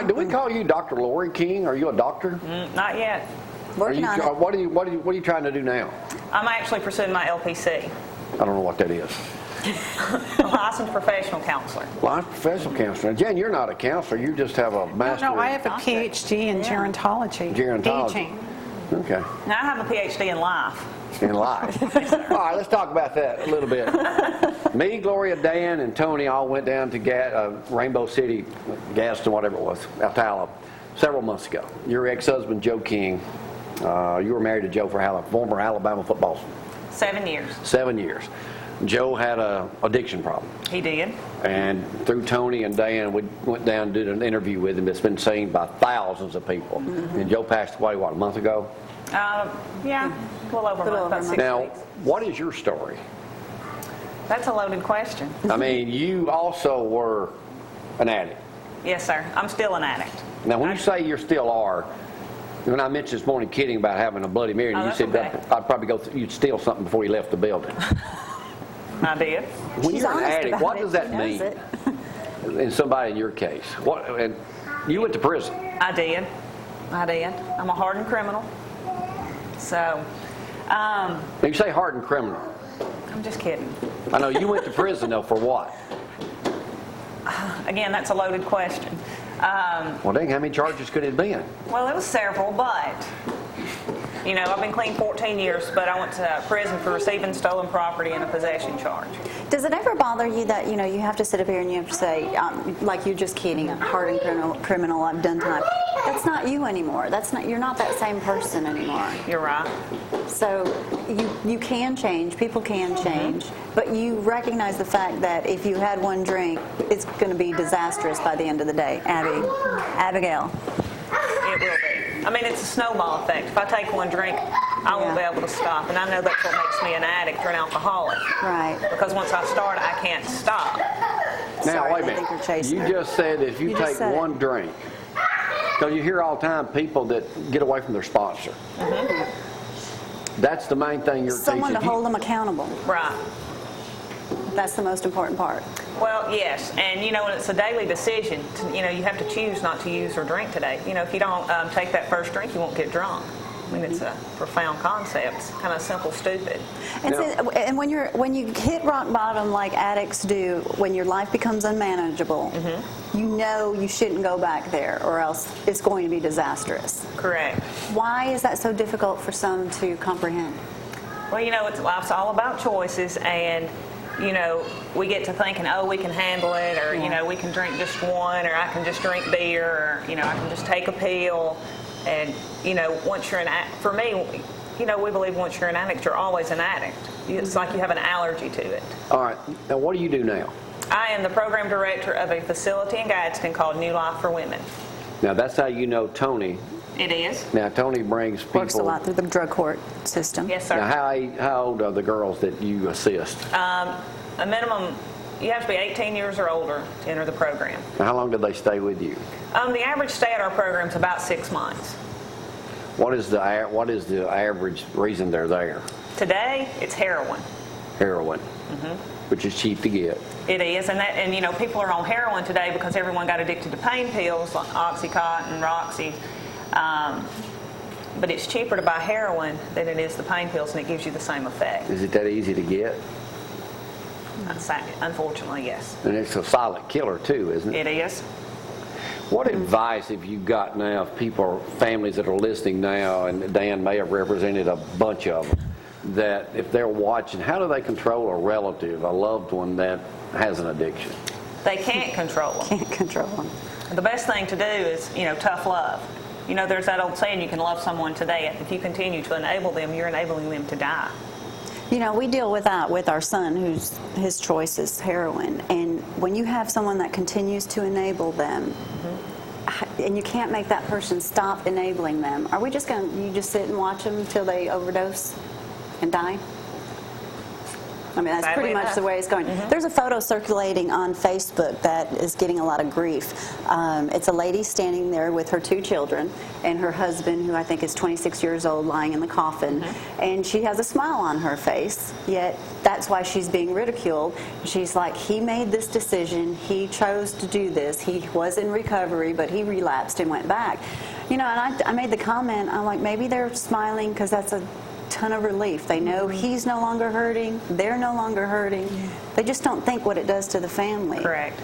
right, do we call you Dr. Lauri King? Are you a doctor? Not yet. Working on it. What are you trying to do now? I'm actually pursuing my LPC. I don't know what that is. A licensed professional counselor. Licensed professional counselor. Jen, you're not a counselor. You just have a master. No, I have a PhD in gerontology. Gerontology. Aging. Okay. Now I have a PhD in life. In life. All right, let's talk about that a little bit. Me, Gloria, Dan, and Tony all went down to Rainbow City, Gaston, whatever it was, Altala, several months ago. Your ex-husband, Joe King, you were married to Joe for former Alabama football. 7 years. 7 years. Joe had an addiction problem. He did. And through Tony and Dan, we went down and did an interview with him that's been seen by thousands of people. And Joe passed away, what, a month ago? Yeah, a little over a month, about 6 Now, weeks. what is your story? That's a loaded question. I mean, you also were an addict. Yes, sir. I'm still an addict. Now, when you say you still are, when I mentioned this morning kidding about having a Bloody Mary, you that's said okay. I'd probably you'd steal something before you left the building. I did. When She's you're an honest addict, about what it. does that She knows mean? it. In somebody in your case, and you went to prison. I did. I'm a hardened criminal. So, Now you say hardened criminal. I'm just kidding. I know you went to prison though for what? Again, that's a loaded question. Well, dang, how many charges could it have been? Well, it was several, but, you know, I've been clean 14 years, but I went to prison for receiving stolen property and a possession charge. Does it ever bother you that, you know, you have to sit up here and you have to say, like you're just kidding, a hardened criminal, I've done time. That's not you anymore. You're not that same person anymore. You're right. So you can change, people can change, but you recognize the fact that if you had one drink, it's going to be disastrous by the end of the day. Abigail. It will be. I mean, it's a snowball effect. If I take one drink, I won't be able to stop. And I know that's what makes me an addict or an alcoholic. Right. Because once I start, I can't stop. Now, Sorry, wait a I think you're minute. chasing You it. just said if you You just take said it. one drink, because you hear all the time people that get away from their sponsor. That's the main thing you're Someone teaching. to hold them accountable. Right. That's the most important part. Well, yes, and you know, it's a daily decision. You know, you have to choose not to use or drink today. You know, if you don't take that first drink, you won't get drunk. I mean, it's a profound concept. It's kind of simple, stupid. And, and when you hit rock bottom like addicts do, when your life becomes unmanageable, you know you shouldn't go back there, or else it's going to be disastrous. Correct. Why is that so difficult for some to comprehend? Well, you know, life's all about choices, and you know, we get to thinking, oh, we can handle it, or you know, we can drink just one, or I can just drink beer, or you know, I can just take a pill. And you know, once you're for me, you know, we believe once you're an addict, you're always an addict. It's like you have an allergy to it. All right. Now, what do you do now? I am the program director of a facility in Gadsden called New Life for Women. Now, that's how you know Tony. It is. Now, Tony brings people. Works a lot through the drug court system. Yes, sir. Now, how old are the girls that you assist? A minimum, you have to be 18 years or older to enter the program. Now, how long do they stay with you? The average stay at our program is about 6 months. What is the average reason they're there? Today, it's heroin. Heroin, which is cheap to get. It is, and you know, people are on heroin today because everyone got addicted to pain pills like Oxycontin, Roxy. But it's cheaper to buy heroin than it is the pain pills, and it gives you the same effect. Is it that easy to get? Unfortunately, yes. And it's a silent killer too, isn't it? It is. What advice have you got now of people, families that are listening now, and Dan may have represented a bunch of them, that if they're watching, how do they control a relative, a loved one that has an addiction? They can't control them. Can't control them. The best thing to do is, you know, tough love. You know, there's that old saying, you can love someone today. If you continue to enable them, you're enabling them to die. You know, we deal with that with our son, his choice is heroin. And when you have someone that continues to enable them, and you can't make that person stop enabling them, are we just going to, you just sit and watch them until they overdose and die? I mean, that's Sadly pretty much enough. the way it's going. There's a photo circulating on Facebook that is getting a lot of grief. It's a lady standing there with her 2 children and her husband, who I think is 26 years old, lying in the coffin. And she has a smile on her face, yet that's why she's being ridiculed. She's like, he made this decision. He chose to do this. He was in recovery, but he relapsed and went back. You know, and I made the comment, I'm like, maybe they're smiling because that's a ton of relief. They know he's no longer hurting, they're no longer hurting. They just don't think what it does to the family. Correct.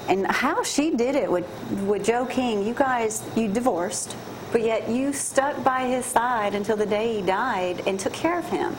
And how she did it with Joe King, you guys, you divorced, but yet you stuck by his side until the day he died and took care of him.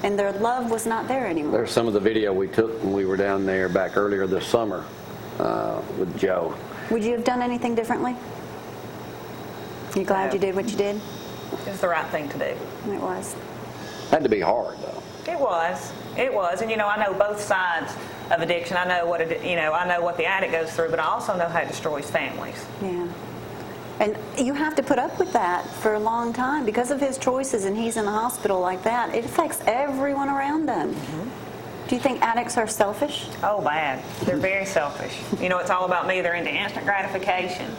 And their love was not there anymore. There's some of the video we took when we were down there back earlier this summer with Joe. Would you have done anything differently? You glad No. you did what you did? It was the right thing to do. It was. Had to be hard, though. It was. It was. And, you know, I know both sides of addiction. I know what I know what the addict goes through, but I also know how it destroys families. Yeah. And you have to put up with that for a long time because of his choices, and he's in the hospital like that. It affects everyone around them. Do you think addicts are selfish? Oh, bad. They're very selfish. You know, it's all about me. They're into instant gratification.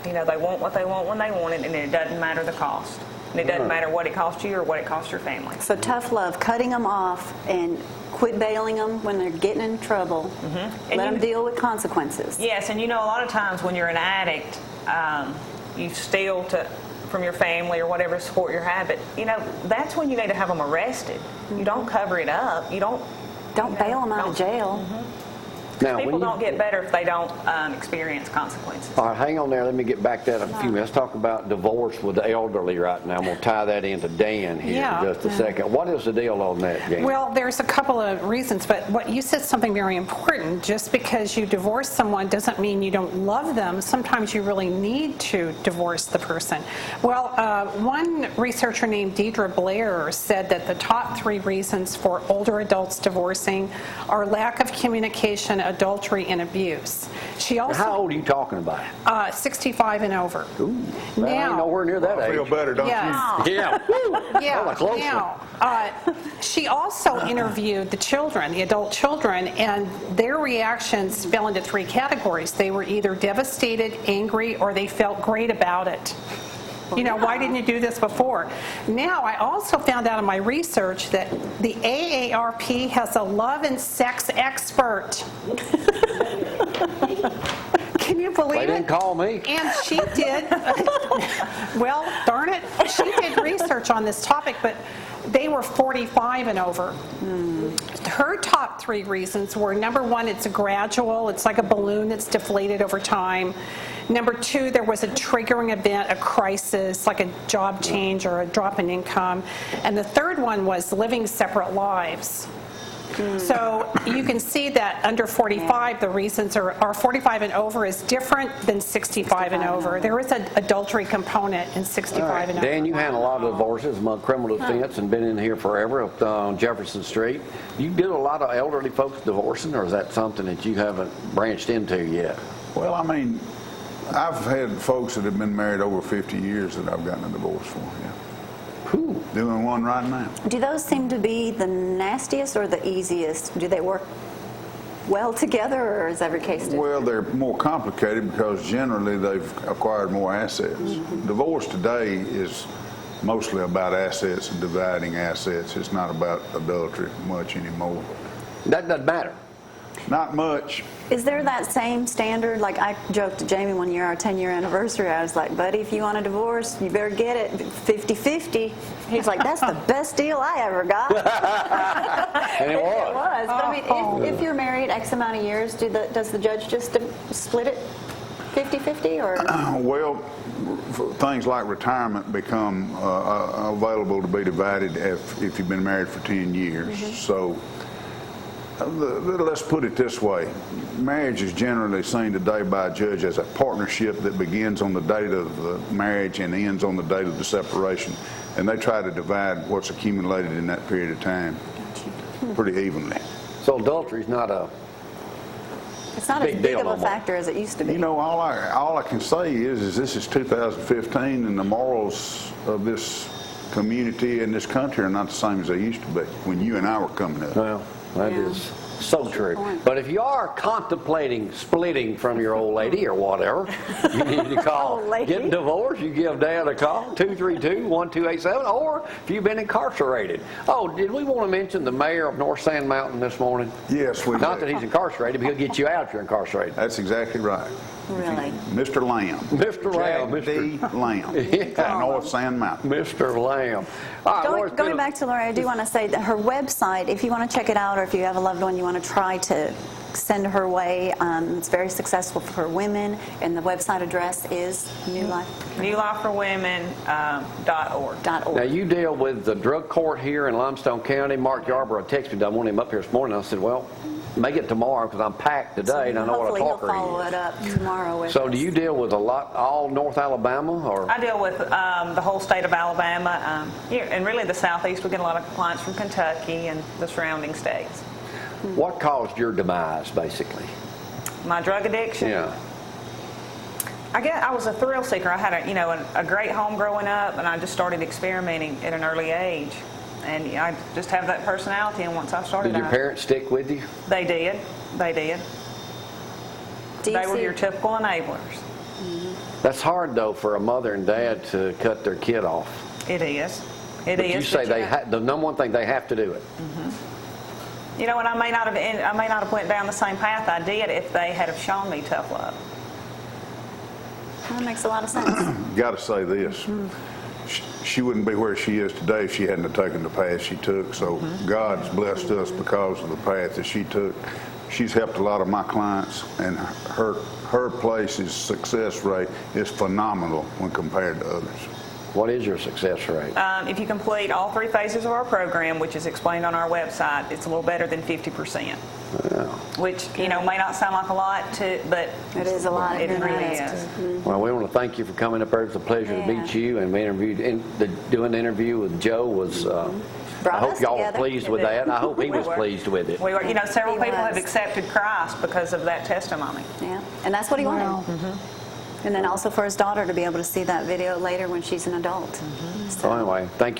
You know, they want what they want when they want it, and it doesn't matter the cost. And it doesn't matter what it costs you or what it costs your family. So tough love, cutting them off and quit bailing them when they're getting in trouble. And Let you- them deal with consequences. Yes, and you know, a lot of times when you're an addict, you steal from your family or whatever to support your habit. You know, that's when you need to have them arrested. You don't cover it up. You don't. Don't bail them out of jail. Now, People when you, don't get better if they don't experience consequences. all right, hang on there. Let me get back to that in a few minutes. Let's talk about divorce with the elderly right now. I'm going to tie that into Dan here Yeah. in just a second. What is the deal on that, Jan? Well, there's a couple of reasons, but what you said something very important. Just because you divorce someone doesn't mean you don't love them. Sometimes you really need to divorce the person. Well, one researcher named Deidre Blair said that the top 3 reasons for older adults divorcing are lack of communication, adultery, and abuse. She also How old are you talking about? 65 and over. Ooh, well, I ain't nowhere near that I feel age. better, don't Yes. Yeah. Yeah. Oh, close Now, she also interviewed the children, the adult children, and their reactions fell into 3 categories. They were either devastated, angry, or they felt great about it. You know, why didn't you do this before? Now, I also found out in my research that the AARP has a love and sex expert. Can you believe They it? didn't call me. And she did, well, darn it, she did research on this topic, but they were 45 and over. Her top 3 reasons were, number 1, it's gradual. It's like a balloon that's deflated over time. Number 2, there was a triggering event, a crisis, like a job change or a drop in income. And the third one was living separate lives. So you can see that under 45, the reasons are 45 and over is different than 65 and over. There is an adultery component in 65 and over. Dan, you handle a lot of divorces among criminal defense and been in here forever up on Jefferson Street. You did a lot of elderly folks divorcing, or is that something that you haven't branched into yet? Well, I mean, I've had folks that have been married over 50 years that I've gotten a divorce for, yeah. Whew. Doing one right now. Do those seem to be the nastiest or the easiest? Do they work well together, or is every case different? Well, they're more complicated because generally they've acquired more assets. Divorce today is mostly about assets and dividing assets. It's not about adultery much anymore. That doesn't matter. Not much. Is there that same standard? Like I joked to Jamie one year, our 10-year anniversary, I was like, buddy, if you want a divorce, you better get it 50-50. He's like, that's the best deal I ever got. And it It was. was. But I mean, if you're married X amount of years, does the judge just split it 50-50 or? Well, things like retirement become available to be divided if you've been married for 10 years. So let's put it this way. Marriage is generally seen today by a judge as a partnership that begins on the date of the marriage and ends on the date of the separation. And they try to divide what's accumulated in that period of time pretty evenly. So adultery's not a It's not as Big big deal of no a more. factor as it used to be. You know, all I can say is this is 2015 and the morals of this community and this country are not the same as they used to be when you and I were coming up. Well, that Yeah. is so true. point. But if you are contemplating splitting from your old lady or whatever, you need to call. Old lady. Getting divorced, you give Dad a call, 232-1287, or if you've been incarcerated. Oh, did we want to mention the mayor of North Sand Mountain this morning? Yes, we Not do. that he's incarcerated, but he'll get you out if you're incarcerated. That's exactly right. Really? Mr. Lamb. Mr. Lamb, Jack D. Lamb. Yeah. North Sand Mountain. Mr. Lamb. All right, Laura, it's Going been a- back to Lauri, I do want to say that her website, if you want to check it out, or if you have a loved one you want to try to send her way, it's very successful for women, and the website address is newlifeforwomen.org. Now, you deal with the drug court here in Limestone County. Mark Yarborough texted me, I wanted him up here this morning. I said, well, make it tomorrow because I'm packed today and I know what a Hopefully talker he'll follow he it is. up tomorrow with So us. do you deal with a lot, all North Alabama, or? I deal with the whole state of Alabama, and really the southeast. We get a lot of clients from Kentucky and the surrounding states. What caused your demise, basically? My drug addiction. Yeah. I guess I was a thrill seeker. I had a great home growing up, and I just started experimenting at an early age. And I just have that personality, and once I started, Did your parents stick with you? They did. They did. Do you They were see- your typical enablers. That's hard, though, for a mother and dad to cut their kid off. It is. It But is. you say but the number one thing, they have to do it. You know, and I may not have went down the same path I did if they had have shown me tough love. That makes a lot of sense. Got to say this. She wouldn't be where she is today if she hadn't have taken the path she took. So God's blessed us because of the path that she took. She's helped a lot of my clients, and her place's success rate is phenomenal when compared to others. What is your success rate? If you complete all 3 phases of our program, which is explained on our website, it's a little better than 50%. Which, may not sound like a lot, but It is a lot. it really is. is. Well, we want to thank you for coming up here. It was a pleasure to meet you, and we interviewed. Doing the interview with Joe was. I Brought hope us y'all were together. pleased with that, and I hope he We was were. pleased with it. We were, several He people have was. accepted Christ because of that testimony. Yeah, and that's what he wanted. Wow. And then also for his daughter to be able to see that video later when she's an adult. So anyway, thank you.